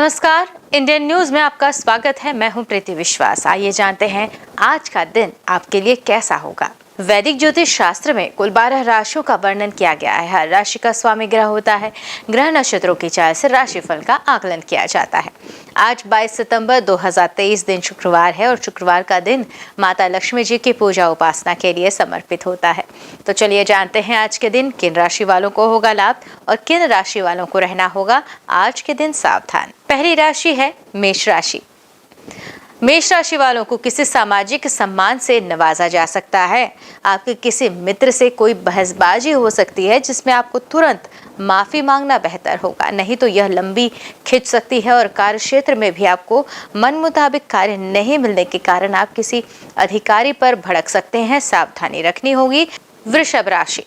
नमस्कार, Indian news में आपका स्वागत है। मैं हूं प्रीति विश्वास। आइए जानते हैं आज का दिन आपके लिए कैसा होगा। वैदिक ज्योतिष शास्त्र में कुल 12 राशियों का वर्णन किया गया है। हर राशि का स्वामी ग्रह होता है। ग्रह नक्षत्रों की चाल से राशिफल का आकलन किया जाता है। आज 22 सितंबर 2023 दिन शुक्रवार है और शुक्रवार का दिन माता लक्ष्मी जी की पूजा उपासना के लिए समर्पित होता है। तो चलिए जानते हैं आज के दिन किन राशि वालों को होगा लाभ और किन राशि वालों को रहना होगा आज के दिन सावधान। पहली राशि है मेष राशि। मेष राशि वालों को किसी सामाजिक सम्मान से नवाजा जा सकता है। आपके किसी मित्र से कोई बहसबाजी हो सकती है जिसमें आपको तुरंत माफी मांगना बेहतर होगा, नहीं तो यह लंबी खिंच सकती है और कार्य क्षेत्र में भी आपको मन मुताबिक कार्य नहीं मिलने के कारण आप किसी अधिकारी पर भड़क सकते हैं। सावधानी रखनी होगी। वृषभ राशि।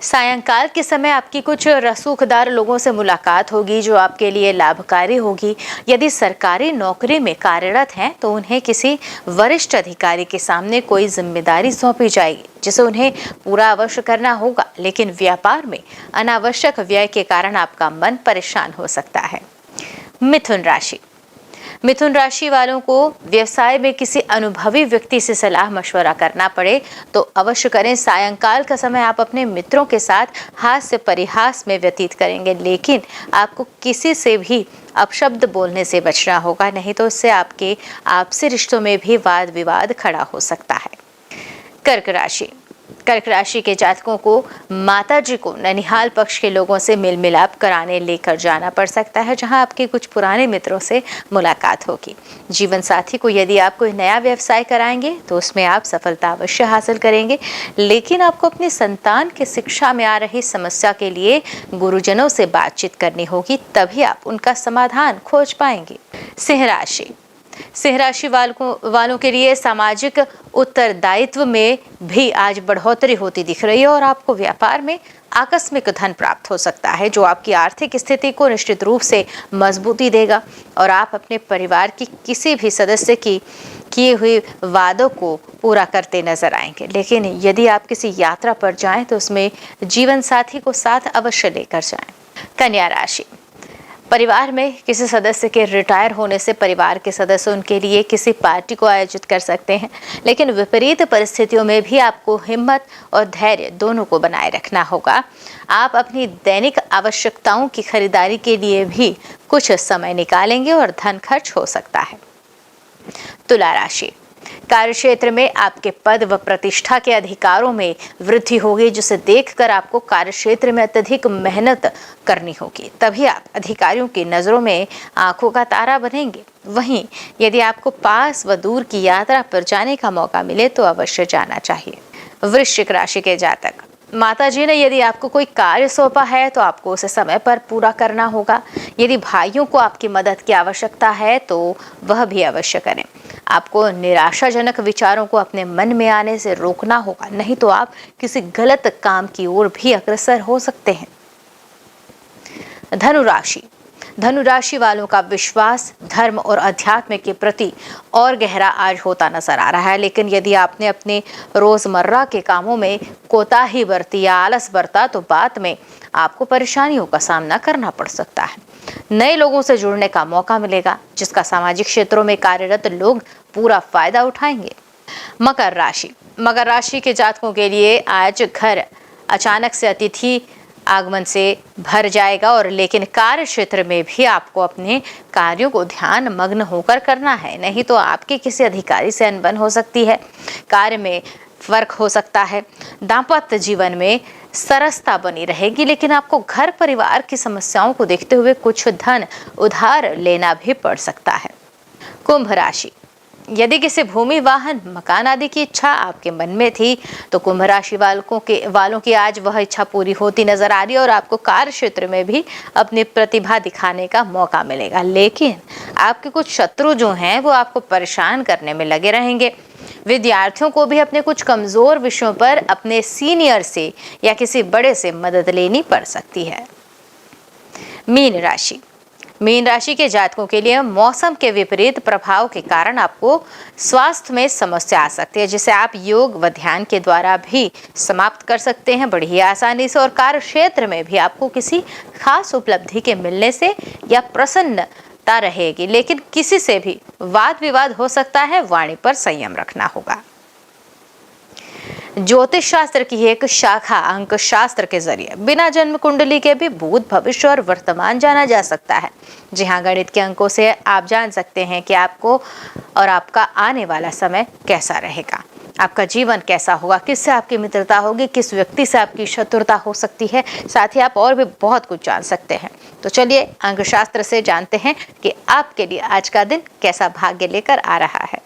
सायंकाल के समय आपकी कुछ रसूखदार लोगों से मुलाकात होगी जो आपके लिए लाभकारी होगी। यदि सरकारी नौकरी में कार्यरत हैं तो उन्हें किसी वरिष्ठ अधिकारी के सामने कोई जिम्मेदारी सौंपी जाएगी जिसे उन्हें पूरा अवश्य करना होगा, लेकिन व्यापार में अनावश्यक व्यय के कारण आपका मन परेशान हो सकता है। मिथुन राशि। मिथुन राशि वालों को व्यवसाय में किसी अनुभवी व्यक्ति से सलाह मशवरा करना पड़े तो अवश्य करें। सायंकाल का समय आप अपने मित्रों के साथ हास्य परिहास में व्यतीत करेंगे, लेकिन आपको किसी से भी अपशब्द बोलने से बचना होगा, नहीं तो इससे आपके आपसी रिश्तों में भी वाद विवाद खड़ा हो सकता है। कर्क राशि। कर्क राशि के जातकों को माता जी को ननिहाल पक्ष के लोगों से मेल मिलाप कराने लेकर जाना पड़ सकता है, जहां आपके कुछ पुराने मित्रों से मुलाकात होगी। जीवन साथी को यदि आप कोई नया व्यवसाय कराएंगे तो उसमें आप सफलता अवश्य हासिल करेंगे, लेकिन आपको अपनी संतान की शिक्षा में आ रही समस्या के लिए गुरुजनों से बातचीत करनी होगी, तभी आप उनका समाधान खोज पाएंगे। सिंह राशि। सिंह राशि वालों के लिए सामाजिक उत्तरदायित्व में भी आज बढ़ोतरी होती दिख रही है और आपको व्यापार में आकस्मिक धन प्राप्त हो सकता है जो आपकी आर्थिक स्थिति को निश्चित रूप से मजबूती देगा और आप अपने परिवार की किसी भी सदस्य की किए हुए वादों को पूरा करते नजर आएंगे। लेकिन यदि आप किसी यात्रा पर जाएं तो उसमें जीवन साथी को साथ अवश्य लेकर जाएं। कन्या राशि। परिवार में किसी सदस्य के रिटायर होने से परिवार के सदस्य उनके लिए किसी पार्टी को आयोजित कर सकते हैं, लेकिन विपरीत परिस्थितियों में भी आपको हिम्मत और धैर्य दोनों को बनाए रखना होगा। आप अपनी दैनिक आवश्यकताओं की खरीदारी के लिए भी कुछ समय निकालेंगे और धन खर्च हो सकता है। तुला राशि। कार्यक्षेत्र में आपके पद व प्रतिष्ठा के अधिकारों में वृद्धि होगी, जिसे देखकर आपको कार्यक्षेत्र में अत्यधिक मेहनत करनी होगी, तभी आप अधिकारियों की नजरों में आंखों का तारा बनेंगे। वहीं यदि आपको पास व दूर की यात्रा पर जाने का मौका मिले तो अवश्य जाना चाहिए। वृश्चिक राशि के जातक। माता जी ने यदि आपको कोई कार्य सौंपा है तो आपको उसे समय पर पूरा करना होगा। यदि भाइयों को आपकी मदद की आवश्यकता है तो वह भी अवश्य करें। आपको निराशाजनक विचारों को अपने मन में आने से रोकना होगा, नहीं तो आप किसी गलत काम की ओर भी अग्रसर हो सकते हैं। धनु राशि। धनु राशि वालों का विश्वास धर्म और अध्यात्म के प्रति और गहरा आज होता नजर आ रहा है, लेकिन यदि आपने अपने रोजमर्रा के कामों में कोताही बरती या आलस बरता तो बाद में आपको परेशानियों का सामना करना पड़ सकता है। नए लोगों से जुड़ने का मौका मिलेगा जिसका सामाजिक क्षेत्रों में कार्यरत लोग पूरा फायदा उठाएंगे। मकर राशि। मकर राशि के जातकों के लिए आज घर अचानक से अतिथि आगमन से भर जाएगा और लेकिन कार्य क्षेत्र में भी आपको अपने कार्यों को ध्यान मग्न होकर करना है, नहीं तो आपके किसी अधिकारी से अनबन हो सकती है। कार्य में फर्क हो सकता है। दाम्पत्य जीवन में सरसता बनी रहेगी, लेकिन आपको घर परिवार की समस्याओं को देखते हुए कुछ धन उधार लेना भी पड़ सकता है। कुंभ राशि। यदि किसी भूमि वाहन मकान आदि की इच्छा आपके मन में थी तो कुंभ राशि वालों की आज वह इच्छा पूरी होती नजर आ रही है और आपको कार्य क्षेत्र में भी अपनी प्रतिभा दिखाने का मौका मिलेगा, लेकिन आपके कुछ शत्रु जो हैं वो आपको परेशान करने में लगे रहेंगे। विद्यार्थियों को भी अपने कुछ कमजोर विषयों पर अपने सीनियर से या किसी बड़े से मदद लेनी पड़ सकती है। मीन राशि। मीन राशि के जातकों के लिए मौसम के विपरीत प्रभाव के कारण आपको स्वास्थ्य में समस्या आ सकती है, जिसे आप योग व ध्यान के द्वारा भी समाप्त कर सकते हैं बड़ी ही आसानी से। और कार्य क्षेत्र में भी आपको किसी खास उपलब्धि के मिलने से या प्रसन्न ता रहेगी, लेकिन किसी से भी वाद विवाद हो सकता है, वाणी पर संयम रखना होगा। ज्योतिष शास्त्र की एक शाखा अंक शास्त्र के जरिए बिना जन्म कुंडली के भी भूत, भविष्य और वर्तमान जाना जा सकता है। जी हाँ, गणित के अंकों से आप जान सकते हैं कि आपको और आपका आने वाला समय कैसा रहेगा, आपका जीवन कैसा होगा, किससे आपकी मित्रता होगी, किस व्यक्ति से आपकी शत्रुता हो सकती है। साथ ही आप और भी बहुत कुछ जान सकते हैं। तो चलिए अंक शास्त्र से जानते हैं कि आपके लिए आज का दिन कैसा भाग्य लेकर आ रहा है।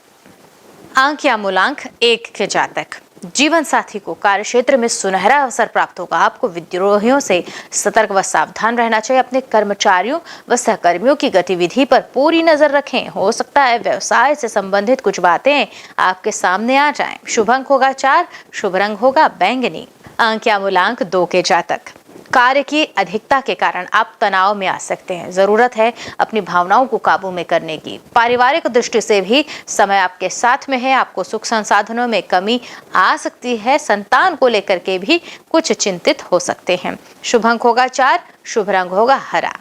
अंक या मूलांक 1 के जातक, जीवन साथी को कार्य क्षेत्र में सुनहरा अवसर प्राप्त होगा। आपको विद्रोहियों से सतर्क व सावधान रहना चाहिए। अपने कर्मचारियों व सहकर्मियों की गतिविधि पर पूरी नजर रखें। हो सकता है व्यवसाय से संबंधित कुछ बातें आपके सामने आ जाएं। शुभ अंक होगा 4, शुभ रंग होगा बैंगनी। अंक या मूलांक 2 के जातक, कार्य की अधिकता के कारण आप तनाव में आ सकते हैं। जरूरत है अपनी भावनाओं को काबू में करने की। पारिवारिक दृष्टि से भी समय आपके साथ में है। आपको सुख संसाधनों में कमी आ सकती है। संतान को लेकर के भी कुछ चिंतित हो सकते हैं। शुभ अंक होगा 4, शुभ रंग होगा हरा।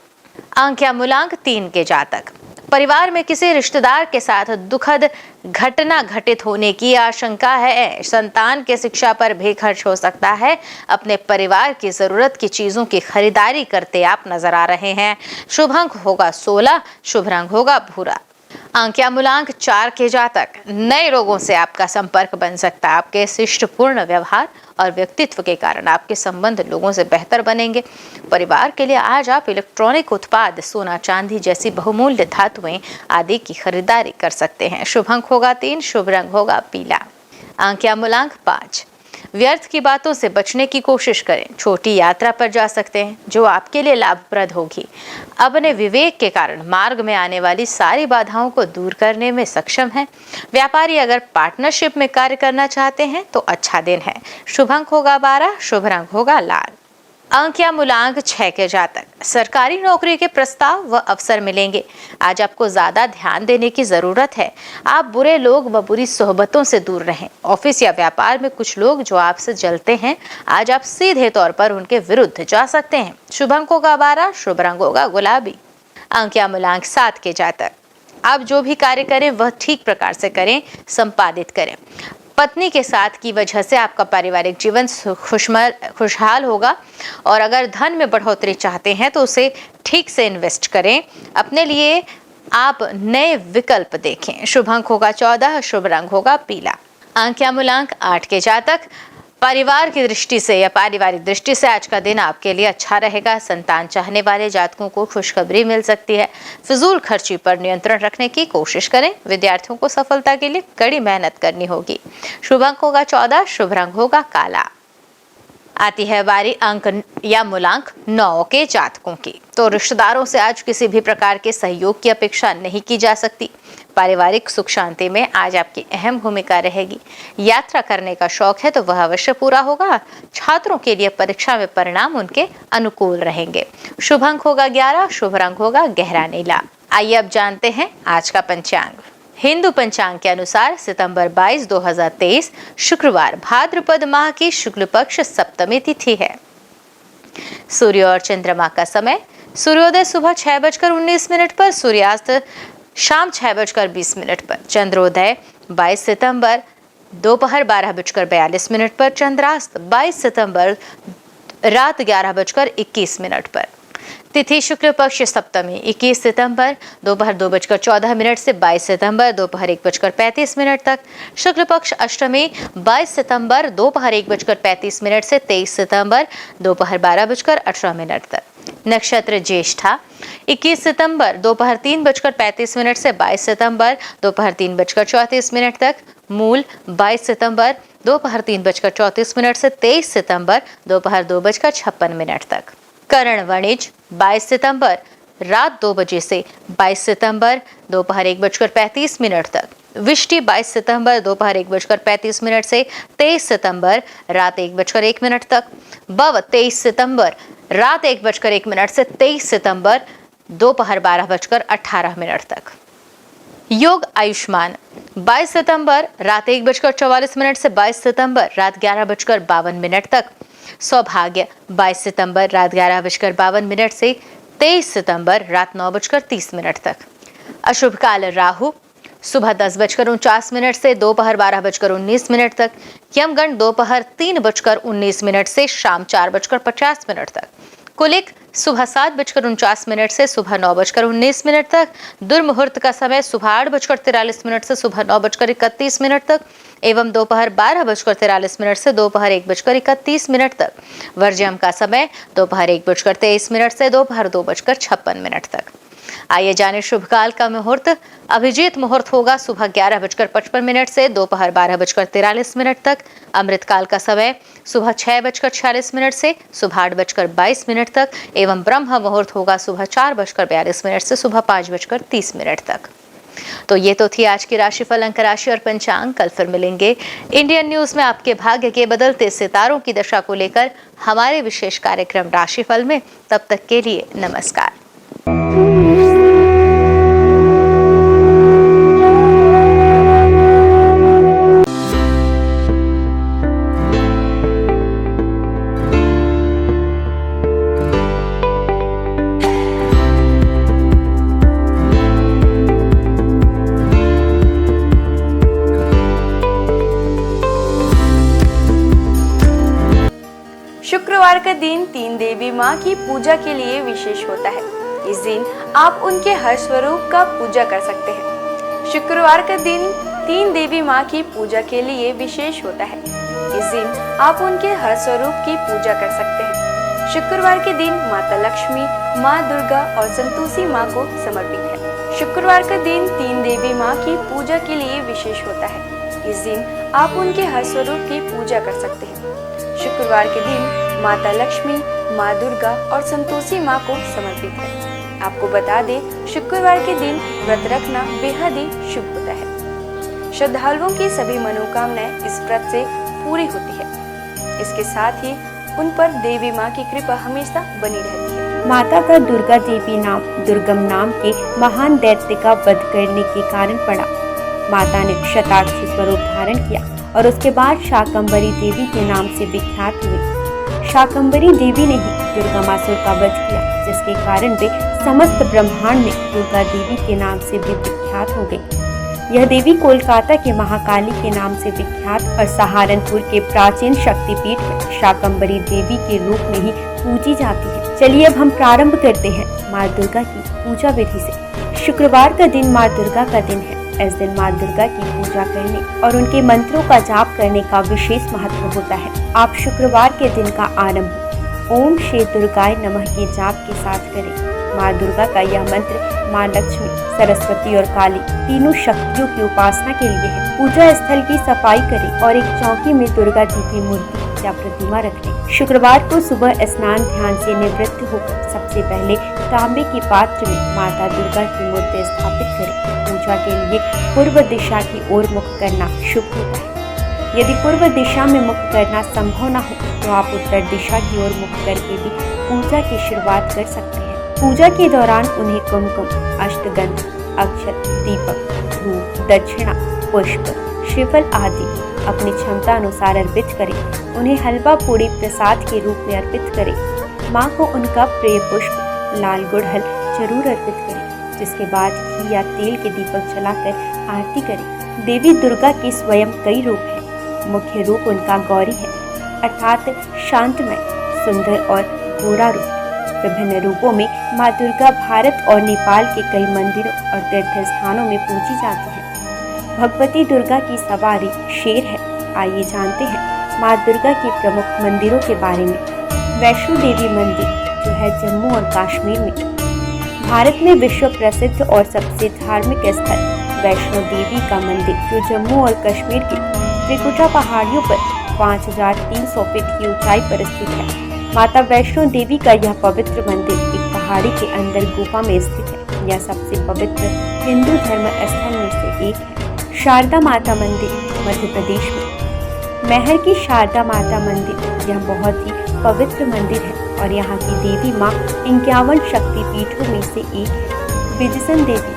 अंक या मूलांक 3 के जातक, परिवार में किसी रिश्तेदार के साथ दुखद घटना घटित होने की आशंका है। संतान के शिक्षा पर भी खर्च हो सकता है। अपने परिवार की जरूरत की चीजों की खरीदारी करते आप नजर आ रहे हैं। शुभ अंक होगा 16, शुभ रंग होगा भूरा। अंक या मूलांक 4 के जातक, नए लोगों से आपका संपर्क बन सकता है। आपके शिष्टपूर्ण व्यवहार और व्यक्तित्व के कारण आपके संबंध लोगों से बेहतर बनेंगे। परिवार के लिए आज आप इलेक्ट्रॉनिक उत्पाद, सोना चांदी जैसी बहुमूल्य धातुएं आदि की खरीदारी कर सकते हैं। शुभ अंक होगा 3, शुभ रंग होगा पीला। अंक या मूलांक 5, व्यर्थ की बातों से बचने की कोशिश करें। छोटी यात्रा पर जा सकते हैं जो आपके लिए लाभप्रद होगी। अपने विवेक के कारण मार्ग में आने वाली सारी बाधाओं को दूर करने में सक्षम हैं। व्यापारी अगर पार्टनरशिप में कार्य करना चाहते हैं तो अच्छा दिन है। शुभ अंक होगा 12, शुभ रंग होगा लाल। अंक या मूलांक 6 के जातक, सरकारी नौकरी के प्रस्ताव व अवसर मिलेंगे। आज आपको ज्यादा ध्यान देने की जरूरत है। आप बुरे लोग व बुरी सोहबतों से दूर रहें। ऑफिस या व्यापार में कुछ लोग जो आपसे जलते हैं, आज आप सीधे तौर पर उनके विरुद्ध जा सकते हैं। शुभ अंक होगा 12, शुभ रंग होगा गुलाबी। अंक या मूलांक 7 के जातक, आप जो भी कार्य करें वह ठीक प्रकार से करें, संपादित करें। पत्नी के साथ की वजह से आपका पारिवारिक जीवन खुशहाल होगा। और अगर धन में बढ़ोतरी चाहते हैं तो उसे ठीक से इन्वेस्ट करें। अपने लिए आप नए विकल्प देखें। शुभ अंक होगा 14, शुभ रंग होगा पीला। अंक या मूलांक 8 के जातक, परिवार की दृष्टि से या पारिवारिक दृष्टि से आज का दिन आपके लिए अच्छा रहेगा। संतान चाहने वाले जातकों को खुशखबरी मिल सकती है। फिजूल खर्ची पर नियंत्रण रखने की कोशिश करें। विद्यार्थियों को सफलता के लिए कड़ी मेहनत करनी होगी। शुभ अंक होगा 14, शुभ रंग होगा काला। आती है बारी अंक या मूलांक 9 के जातकों की। तो रिश्तेदारों से आज किसी भी प्रकार के सहयोग की अपेक्षा नहीं की जा सकती। पारिवारिक सुख शांति में आज आपकी अहम भूमिका रहेगी। यात्रा करने का शौक है तो वह अवश्य पूरा होगा। छात्रों के लिए परीक्षा में परिणाम उनके अनुकूल रहेंगे। शुभ अंक होगा 11, शुभ रंग होगा गहरा नीला। आइए अब जानते हैं आज का पंचांग। हिंदू पंचांग के अनुसार सितंबर 22, 2023 शुक्रवार भाद्रपद माह की शुक्ल पक्ष सप्तमी तिथि है। सूर्य और चंद्रमा का समय, सूर्योदय सुबह 6:19 पर, सूर्यास्त शाम 6:20 पर। चंद्रोदय 22 सितंबर दोपहर 12:42 पर। चंद्रास्त 22 सितंबर रात 11:21 पर। तिथि शुक्ल पक्ष सप्तमी 21 सितंबर दोपहर 2:14 से 22 सितंबर दोपहर 1:35 तक। शुक्ल पक्ष अष्टमी 22 सितंबर दोपहर 1:35 से 23 सितंबर दोपहर 12:18 तक। नक्षत्र ज्येष्ठा 21 सितंबर दोपहर 3:35 से 22 सितंबर दोपहर 3:34 तक। मूल 22 सितंबर दोपहर 3:34 से 23 सितंबर दोपहर 2:56 तक। करण वणिज 22 सितंबर रात 2 बजे से 22 सितंबर दोपहर 1:35 तक। विष्टि 22 सितंबर दोपहर 1:35 से 23 सितंबर रात 1:01 तक। बव 23 सितंबर रात 1:01 से 23 सितंबर दोपहर 12:18 तक। योग आयुष्मान 22 सितंबर रात 1:44 से 22 सितंबर रात 11:52 तक। सौभाग्य 22 सितंबर रात 11:52 से 23 सितंबर रात 9:30 तक। अशुभ काल राहु सुबह 10:49 से दोपहर 12:19 तक। यमगंड दोपहर 3:19 से शाम 4:50 तक। कुलिक सुबह 7:49 से सुबह 9:19 तक। दुर्मुहूर्त का समय सुबह 8:43 से सुबह 9:31 तक एवं दोपहर 12:43 से दोपहर 1:31 तक। वर्ज्यम का समय दोपहर 1:23 से दोपहर 2:56 तक। आइए जाने शुभ काल का मुहूर्त। अभिजीत मुहूर्त होगा सुबह 11:55 से दोपहर 12:43 तक। अमृत काल का समय सुबह 6:46 से सुबह 8:22 तक एवं ब्रह्म मुहूर्त होगा सुबह 4:42 से सुबह 5:30 तक। तो ये तो थी आज की राशिफल, अंक राशि और पंचांग। कल फिर मिलेंगे इंडियन न्यूज में आपके भाग्य के बदलते सितारों की दशा को लेकर हमारे विशेष कार्यक्रम राशिफल में। तब तक के लिए नमस्कार। शुक्रवार का दिन तीन देवी माँ की पूजा के लिए विशेष होता है। इस दिन आप उनके हर स्वरूप का पूजा कर सकते हैं। शुक्रवार का दिन तीन देवी माँ की पूजा के लिए विशेष होता है। इस दिन आप उनके हर स्वरूप की पूजा कर सकते हैं। शुक्रवार के दिन माता लक्ष्मी, माँ दुर्गा और संतोषी माँ को समर्पित है। शुक्रवार का दिन तीन देवी माँ की पूजा के लिए विशेष होता है। इस दिन आप उनके हर स्वरूप की पूजा कर सकते हैं। शुक्रवार के दिन माता लक्ष्मी, माँ दुर्गा और संतोषी माँ को समर्पित है। आपको बता दें, शुक्रवार के दिन व्रत रखना बेहद ही शुभ होता है। श्रद्धालुओं की सभी मनोकामनाएं इस व्रत से पूरी होती है। इसके साथ ही उन पर देवी माँ की कृपा हमेशा बनी रहती है। माता का दुर्गा देवी नाम दुर्गम नाम के महान दैत्य का वध करने के कारण पड़ा। माता ने शताक्षी स्वरूप धारण किया और उसके बाद शाकंभरी देवी के नाम से विख्यात हुई। शाकंभरी देवी ने ही दुर्गामासुर का वध किया, जिसके कारण वे समस्त ब्रह्मांड में दुर्गा देवी के नाम से भी विख्यात हो गई। यह देवी कोलकाता के महाकाली के नाम से विख्यात और सहारनपुर के प्राचीन शक्तिपीठ में शाकंभरी देवी के रूप में ही पूजी जाती है। चलिए अब हम प्रारंभ करते हैं माँ दुर्गा की पूजा विधि से। शुक्रवार का दिन माँ दुर्गा का दिन है। इस दिन माँ दुर्गा की पूजा करने और उनके मंत्रों का जाप करने का विशेष महत्व होता है। आप शुक्रवार के दिन का आरंभ ओम श्री दुर्गाय नमः के जाप के साथ करें। माँ दुर्गा का यह मंत्र माँ लक्ष्मी, सरस्वती और काली तीनों शक्तियों की उपासना के लिए है। पूजा स्थल की सफाई करें और एक चौकी में दुर्गा जी की मूर्ति या प्रतिमा रखें। शुक्रवार को सुबह स्नान ध्यान से निवृत्त होकर सबसे पहले तांबे के पात्र में माता दुर्गा की मूर्ति स्थापित करें। पूजा के लिए पूर्व दिशा की ओर मुख करना शुभ होता है। यदि पूर्व दिशा में मुख करना संभव न हो तो आप उत्तर दिशा की ओर मुख करके भी पूजा की शुरुआत कर सकते हैं। पूजा के दौरान उन्हें कुमकुम, अष्टगंध, अक्षत, दीपक, धूप, दक्षिणा, पुष्प, श्रीफल आदि अपनी क्षमता अनुसार अर्पित करें। उन्हें हलवा पूड़ी प्रसाद के रूप में अर्पित करें। माँ को उनका प्रिय पुष्प लाल गुड़हल जरूर अर्पित करें। जिसके बाद घी या तेल के दीपक जलाकर आरती करें। देवी दुर्गा के स्वयं कई रूप हैं। मुख्य रूप उनका गौरी है, अर्थात शांतमय, सुंदर और घोड़ा रूप। विभिन्न रूपों में माँ दुर्गा भारत और नेपाल के कई मंदिरों और तीर्थ स्थानों में पूजी जाती है। भगवती दुर्गा की सवारी शेर है। आइए जानते हैं माँ दुर्गा के प्रमुख मंदिरों के बारे में। वैष्णो देवी मंदिर जो है जम्मू और कश्मीर में। भारत में विश्व प्रसिद्ध और सबसे धार्मिक स्थल वैष्णो देवी का मंदिर जो जम्मू और कश्मीर के त्रिकुटा पहाड़ियों पर 5300 फीट की ऊंचाई पर स्थित है। माता वैष्णो देवी का यह पवित्र मंदिर एक पहाड़ी के अंदर गुफा में स्थित है। यह सबसे पवित्र हिंदू धर्म स्थल में से एक है। शारदा माता मंदिर मध्य प्रदेश में। महर की शारदा माता मंदिर यह बहुत ही पवित्र मंदिर है और यहाँ की देवी माँ 51 शक्तिपीठों में से एक है। बिजसन देवी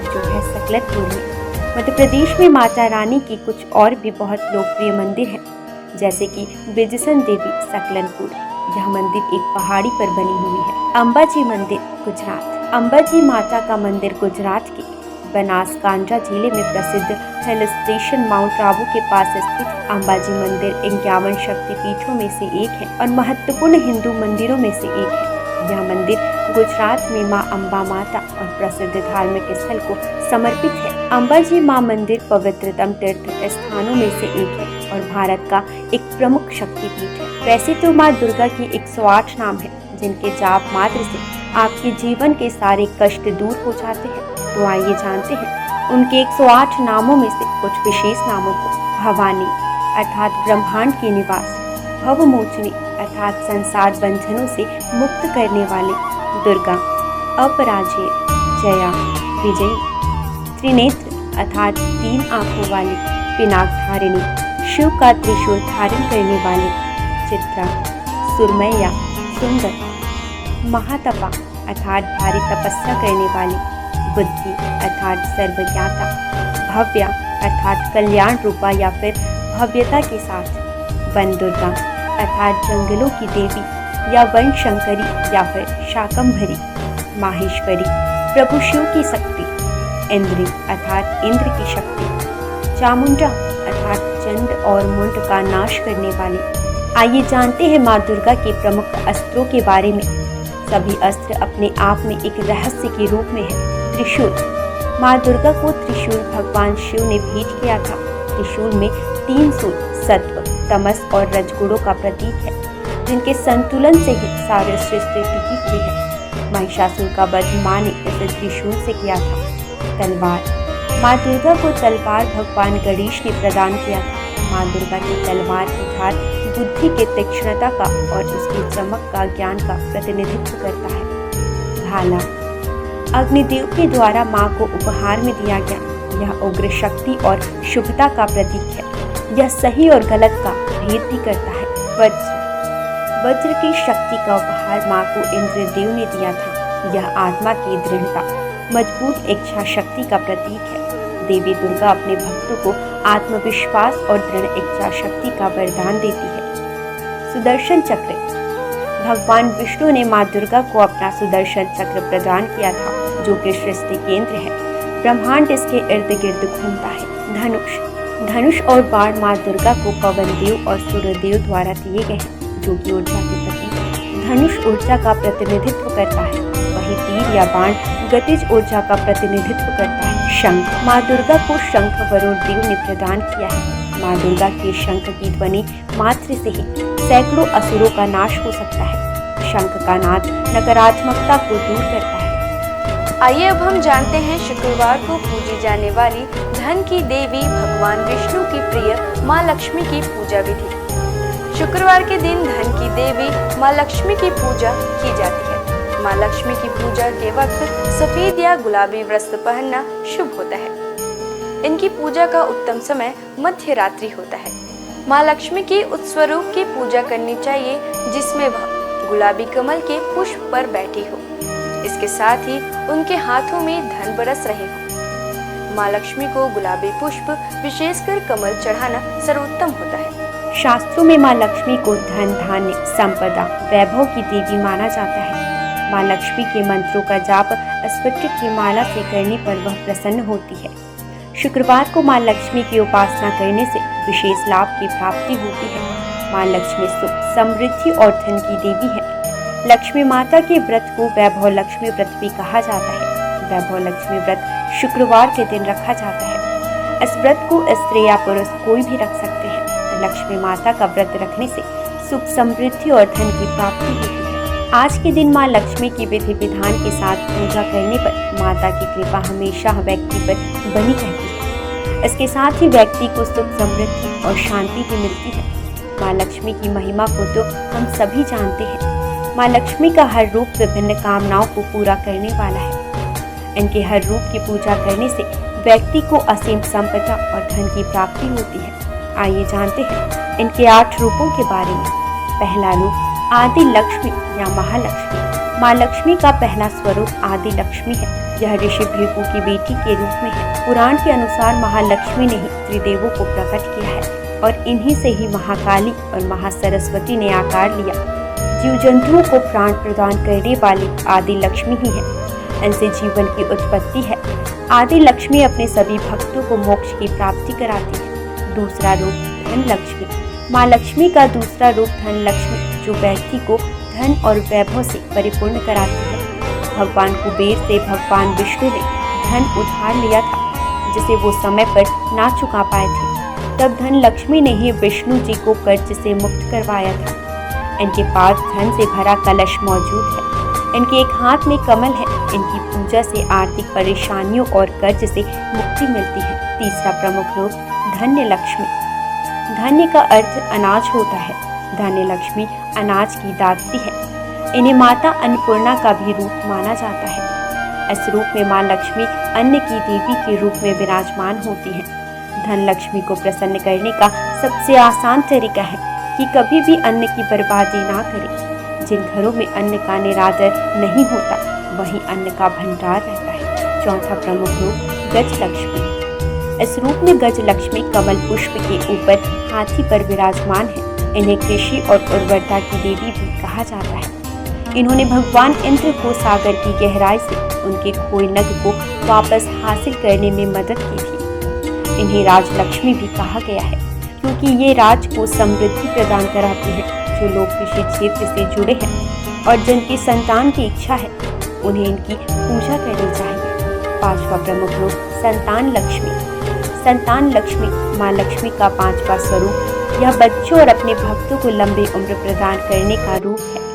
जो है सकलतपुर में। मध्य प्रदेश में माता रानी की कुछ और भी बहुत लोकप्रिय मंदिर हैं, जैसे कि बिजसन देवी सकलनपुर। यह मंदिर एक पहाड़ी पर बनी हुई है। अंबाजी मंदिर गुजरात। अंबाजी माता का मंदिर गुजरात के बनासकांठा जिले में प्रसिद्ध हिल स्टेशन माउंट आबू के पास स्थित अंबाजी मंदिर 51 शक्तिपीठों में से एक है और महत्वपूर्ण हिंदू मंदिरों में से एक है। यह मंदिर गुजरात में मां अम्बा माता और प्रसिद्ध धार्मिक स्थल को समर्पित है। अंबाजी मां मंदिर पवित्रतम तीर्थ स्थानों में से एक है और भारत का एक प्रमुख शक्तिपीठ है। वैसे तो मां दुर्गा की 108 नाम है, जिनके जाप मात्र से आपके जीवन के सारे कष्ट दूर हो जाते हैं। तो आइए जानते हैं उनके 108 नामों में से कुछ विशेष नामों को। भवानी अर्थात ब्रह्मांड की निवास, भवमोचनी अर्थात संसार बंधनों से मुक्त करने वाले, दुर्गा अपराजेय, जया विजयी, त्रिनेत्र अर्थात 3 आंखों वाली, पिनाकधारिणी शिव का त्रिशूल धारण करने वाले, चित्रा सुरमैया सुंदर, महातपा अर्थात भारी तपस्या करने वाली, बुद्धि अर्थात सर्वज्ञाता, भव्या अर्थात कल्याण रूपा या फिर भव्यता के साथ, वन दुर्गा अर्थात जंगलों की देवी या वन शंकरी या फिर शाकंभरी, माहेश्वरी प्रभु शिव की शक्ति, इंद्री अर्थात इंद्र की शक्ति, चामुंडा अर्थात चंड और मुंड का नाश करने वाली। आइए जानते हैं माँ दुर्गा के प्रमुख अस्त्रों के बारे में। सभी अस्त्र अपने आप में एक रहस्य के रूप में है। त्रिशूल, माँ दुर्गा को त्रिशूल भगवान शिव ने भेंट किया था। त्रिशूल में 3 सूल सत्व, तमस और रजगुणों का प्रतीक है, जिनके संतुलन से ही सारी सृष्टि टिकी हुई है। महिषासुर का वध माँ ने इसे त्रिशूल से किया था। तलवार, माँ दुर्गा को तलवार भगवान गणेश ने प्रदान किया था। माँ दुर्गा की तलवार की धार बुद्धि के तीक्ष्णता का और उसकी चमक का ज्ञान का प्रतिनिधित्व करता है। भाला, अग्निदेव के द्वारा माँ को उपहार में दिया गया। यह उग्र शक्ति और शुभता का प्रतीक है। यह सही और गलत का भेद भी करता है। वज्र, वज्र की शक्ति का उपहार माँ को इंद्रदेव ने दिया था। यह आत्मा की दृढ़ता, मजबूत इच्छा शक्ति का प्रतीक है। देवी दुर्गा अपने भक्तों को आत्मविश्वास और दृढ़ इच्छा शक्ति का वरदान देती है। सुदर्शन चक्र, भगवान विष्णु ने माँ दुर्गा को अपना सुदर्शन चक्र प्रदान किया था, जो कि सृष्टि केंद्र है। ब्रह्मांड इसके इर्द गिर्द घूमता है। धनुष, धनुष और बाण माँ दुर्गा को पवन देव और सूर्यदेव द्वारा दिए गए हैं, जो कि ऊर्जा के प्रतीक है। धनुष ऊर्जा का प्रतिनिधित्व करता है, वही तीर या बाण गतिज ऊर्जा का प्रतिनिधित्व करता है। शंख, माँ दुर्गा को शंख वरुण देव ने प्रदान किया है। माँ दुर्गा के शंख की ध्वनि मात्र से ही सैकड़ों असुरों का नाश हो सकता है। शंख का नाद नकारात्मकता को दूर करता है। आइए अब हम जानते हैं शुक्रवार को पूजी जाने वाली धन की देवी भगवान विष्णु की प्रिय माँ लक्ष्मी की पूजा विधि। शुक्रवार के दिन धन की देवी माँ लक्ष्मी की पूजा की जाती है। माँ लक्ष्मी की पूजा के वक्त सफेद या गुलाबी वस्त्र पहनना शुभ होता है। इनकी पूजा का उत्तम समय मध्य रात्रि होता है। माँ लक्ष्मी के उस स्वरूप की पूजा करनी चाहिए जिसमें वह गुलाबी कमल के पुष्प पर बैठी हो। इसके साथ ही उनके हाथों में धन बरस रहे हो। माँ लक्ष्मी को गुलाबी पुष्प विशेषकर कमल चढ़ाना सर्वोत्तम होता है। शास्त्रों में माँ लक्ष्मी को धन, धान्य, संपदा, वैभव की देवी माना जाता है। माँ लक्ष्मी के मंत्रों का जाप स्फटिक की माला से करने पर वह प्रसन्न होती है। शुक्रवार को माँ लक्ष्मी की उपासना करने से विशेष लाभ की प्राप्ति होती है। माँ लक्ष्मी सुख, समृद्धि और धन की देवी है। लक्ष्मी माता के व्रत को वैभव लक्ष्मी व्रत भी कहा जाता है। वैभव लक्ष्मी व्रत शुक्रवार के दिन रखा जाता है। इस व्रत को स्त्री या पुरुष कोई भी रख सकते हैं। लक्ष्मी माता का व्रत रखने से सुख, समृद्धि और धन की प्राप्ति होती है। आज के दिन माँ लक्ष्मी की विधि विधान के साथ पूजा करने पर माता की कृपा हमेशा व्यक्ति पर बनी रहती है। इसके साथ ही व्यक्ति को सुख, समृद्धि और शांति भी मिलती है। माँ लक्ष्मी की महिमा को तो हम सभी जानते हैं। माँ लक्ष्मी का हर रूप विभिन्न कामनाओं को पूरा करने वाला है। इनके हर रूप की पूजा करने से व्यक्ति को असीम संपदा और धन की प्राप्ति होती है। आइए जानते हैं इनके 8 रूपों के बारे में। पहला रूप आदि लक्ष्मी या महालक्ष्मी। माँ लक्ष्मी का पहला स्वरूप आदि लक्ष्मी है। यह ऋषि भृगु की बेटी के रूप में है। पुराण के अनुसार महालक्ष्मी ने ही त्रिदेवों को प्रकट किया है और इन्हीं से ही महाकाली और महासरस्वती ने आकार लिया। जीव जंतुओं को प्राण प्रदान करने वाली आदि लक्ष्मी ही है। इनसे जीवन की उत्पत्ति है। आदि लक्ष्मी अपने सभी भक्तों को मोक्ष की प्राप्ति कराती है। दूसरा रूप धन लक्ष्मी। माँ लक्ष्मी का दूसरा रूप धन लक्ष्मी, जो व्यक्ति को धन और वैभव से परिपूर्ण कराती है। भगवान कुबेर से भगवान विष्णु ने धन उधार लिया था, जिसे वो समय पर ना चुका पाए थे। तब धन लक्ष्मी ने ही विष्णु जी को कर्ज से मुक्त करवाया था। इनके पास धन से भरा कलश मौजूद है। इनके एक हाथ में कमल है। इनकी पूजा से आर्थिक परेशानियों और कर्ज से मुक्ति मिलती है। तीसरा प्रमुख रूप धन्य लक्ष्मी। धन्य का अर्थ अनाज होता है। धन्य लक्ष्मी अनाज की दात्री है। इन्हें माता अन्नपूर्णा का भी रूप माना जाता है। इस रूप में माँ लक्ष्मी अन्न की देवी के रूप में विराजमान होती है। धन लक्ष्मी को प्रसन्न करने का सबसे आसान तरीका है कि कभी भी अन्न की बर्बादी ना करें। जिन घरों में अन्न का निरादर नहीं होता, वहीं अन्न का भंडार रहता है। चौथा प्रमुख रूप गज लक्ष्मी। इस रूप में गज लक्ष्मी कमल पुष्प के ऊपर हाथी पर विराजमान है। इन्हें कृषि और उर्वरता की देवी भी कहा जाता है। इन्होंने भगवान इंद्र को सागर की गहराई से उनके खोए नग को वापस हासिल करने में मदद की थी। इन्हें राजलक्ष्मी भी कहा गया है, क्योंकि ये राज को समृद्धि प्रदान कराती है। जो लोग कृषि क्षेत्र से जुड़े हैं और जिनकी संतान की इच्छा है, उन्हें इनकी पूजा करनी चाहिए। पांचवा प्रमुख रूप संतान लक्ष्मी। संतान लक्ष्मी माँ लक्ष्मी का पांचवा स्वरूप। यह बच्चों और अपने भक्तों को लंबी उम्र प्रदान करने का रूप है।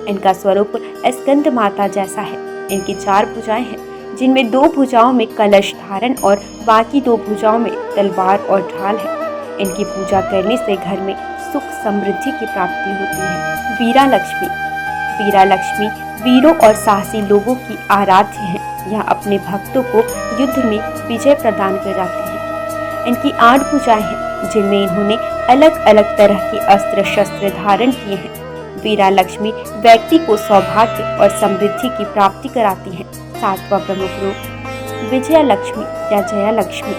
इनका स्वरूप स्कंद माता जैसा है। इनकी 4 भुजाएं हैं, जिनमें 2 भुजाओं में कलश धारण और बाकी 2 भुजाओं में तलवार और ढाल है। इनकी पूजा करने से घर में सुख समृद्धि की प्राप्ति होती है। वीरा लक्ष्मी। वीरा लक्ष्मी वीरों और साहसी लोगों की आराध्य है। यह अपने भक्तों को युद्ध में विजय प्रदान कराती है। इनकी 8 भुजाएं हैं, जिनमें इन्होंने अलग अलग तरह के अस्त्र शस्त्र धारण किए हैं। वीरा लक्ष्मी व्यक्ति को सौभाग्य और समृद्धि की प्राप्ति कराती है। 7वां प्रमुख रूप विजया लक्ष्मी या जया लक्ष्मी।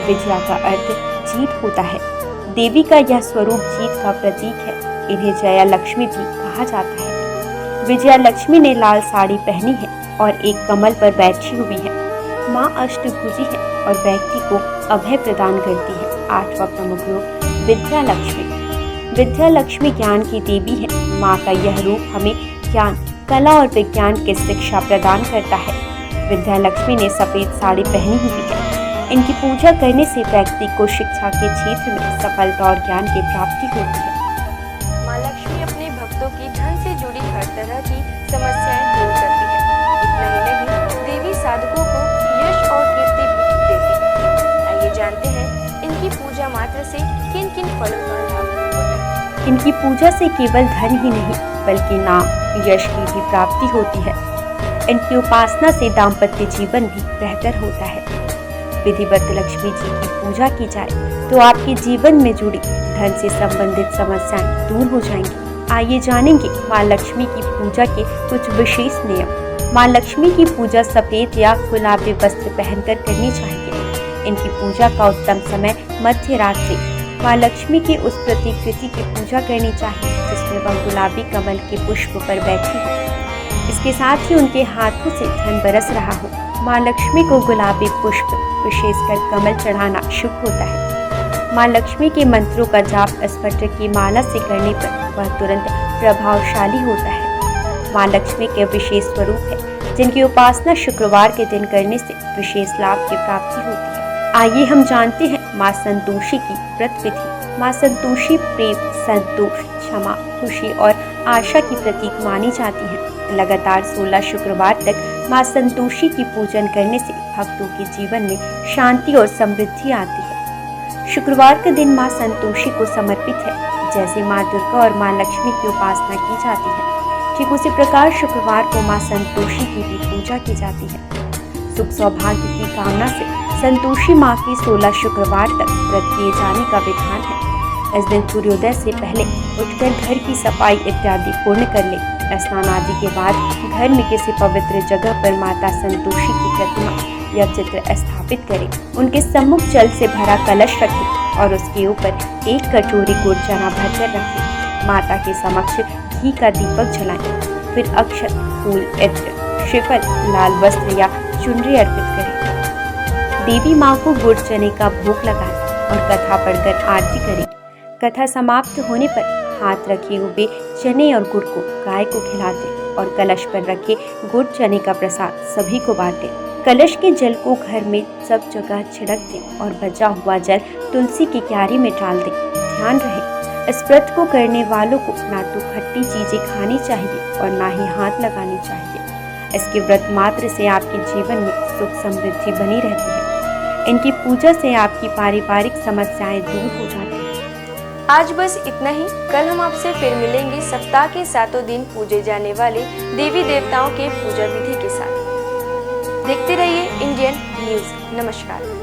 विजया का अर्थ जीत होता है। देवी का यह स्वरूप जीत का प्रतीक है। इन्हें जया लक्ष्मी भी कहा जाता है। विजया लक्ष्मी ने लाल साड़ी पहनी है और एक कमल पर बैठी हुई है। माँ अष्टभुजी है और व्यक्ति को अभय प्रदान करती है। 8वां प्रमुख रूप विद्या लक्ष्मी। विद्या लक्ष्मी ज्ञान की देवी है। माँ का यह रूप हमें ज्ञान, कला और विज्ञान की शिक्षा प्रदान करता है। विद्या लक्ष्मी ने सफेद साड़ी पहनी हुई है। इनकी पूजा करने से व्यक्ति को शिक्षा के क्षेत्र में सफलता और ज्ञान की प्राप्ति होती है। माँ लक्ष्मी अपने भक्तों की धन से जुड़ी हर तरह की समस्याएं दूर करती है। इतना ही नहीं, देवी साधकों को यश और कीर्ति भी देती है। आइए जानते हैं इनकी पूजा मात्र से किन किन फलों का लाभ होता है। इनकी पूजा से केवल धन ही नहीं, बल्कि नाम, यश की भी प्राप्ति होती है। इनकी उपासना से दाम्पत्य जीवन भी बेहतर होता है। विधिवत लक्ष्मी जी की पूजा की जाए तो आपके जीवन में जुड़ी धन से संबंधित समस्याएं दूर हो जाएंगी। आइए जानेंगे माँ लक्ष्मी की पूजा के कुछ विशेष नियम। माँ लक्ष्मी की पूजा सफेद या गुलाबी वस्त्र पहनकर करनी चाहिए। इनकी पूजा का उत्तम समय मध्य रात्रि। माँ लक्ष्मी की उस प्रतिकृति की पूजा करनी चाहिए जिसमें वह गुलाबी कमल के पुष्प पर बैठी हो। इसके साथ ही उनके हाथों से धन बरस रहा हो। माँ लक्ष्मी को गुलाबी पुष्प, विशेषकर कमल चढ़ाना शुभ होता है। माँ लक्ष्मी के मंत्रों का जाप स्फटिक की माला से करने पर वह तुरंत प्रभावशाली होता है। माँ लक्ष्मी के विशेष स्वरूप है जिनकी उपासना शुक्रवार के दिन करने से विशेष लाभ की प्राप्ति होती है। आइए हम जानते हैं माँ संतोषी की व्रत विधि। माँ संतोषी प्रेम, संतोष, क्षमा, खुशी और आशा की प्रतीक मानी जाती है। लगातार 16 शुक्रवार तक माँ संतोषी की पूजन करने से भक्तों के जीवन में शांति और समृद्धि आती है। शुक्रवार का दिन माँ संतोषी को समर्पित है। जैसे माँ दुर्गा और माँ लक्ष्मी की उपासना की जाती है, ठीक उसी प्रकार शुक्रवार को माँ संतोषी की भी पूजा की जाती है। सुख सौभाग्य की कामना से संतोषी माँ की 16 शुक्रवार तक व्रत किए जाने का विधान है। इस दिन सूर्योदय से पहले उठकर घर की सफाई इत्यादि पूर्ण कर ले। स्नान आदि के बाद घर में किसी पवित्र जगह पर माता संतोषी की प्रतिमा या चित्र स्थापित करें। उनके सम्मुख जल से भरा कलश रखें और उसके ऊपर एक कटोरी गुड़ चना भरकर रखें। माता के समक्ष घी का दीपक जलाएं। फिर अक्षत, फूल, इत्र, श्रीफल, लाल वस्त्र या चुनरी अर्पित करें। देवी माँ को गुड़ चने का भोग लगाएं और कथा पढ़कर आरती करें। कथा समाप्त होने पर हाथ रखे हुए चने और गुड़ को गाय को खिला दें और कलश पर रखे गुड़ चने का प्रसाद सभी को बांटें। कलश के जल को घर में सब जगह छिड़क दें और बचा हुआ जल तुलसी की क्यारी में डाल दें। ध्यान रहे, इस व्रत को करने वालों को ना तो खट्टी चीजें खानी चाहिए और ना ही हाथ लगानी चाहिए। इसके व्रत मात्र से आपके जीवन में सुख समृद्धि बनी रहती है। इनकी पूजा से आपकी पारिवारिक समस्याएं दूर हो जाती हैं। आज बस इतना ही। कल हम आपसे फिर मिलेंगे सप्ताह के 7 दिन पूजे जाने वाले देवी देवताओं के पूजा विधि के साथ। देखते रहिए इंडियन न्यूज। नमस्कार।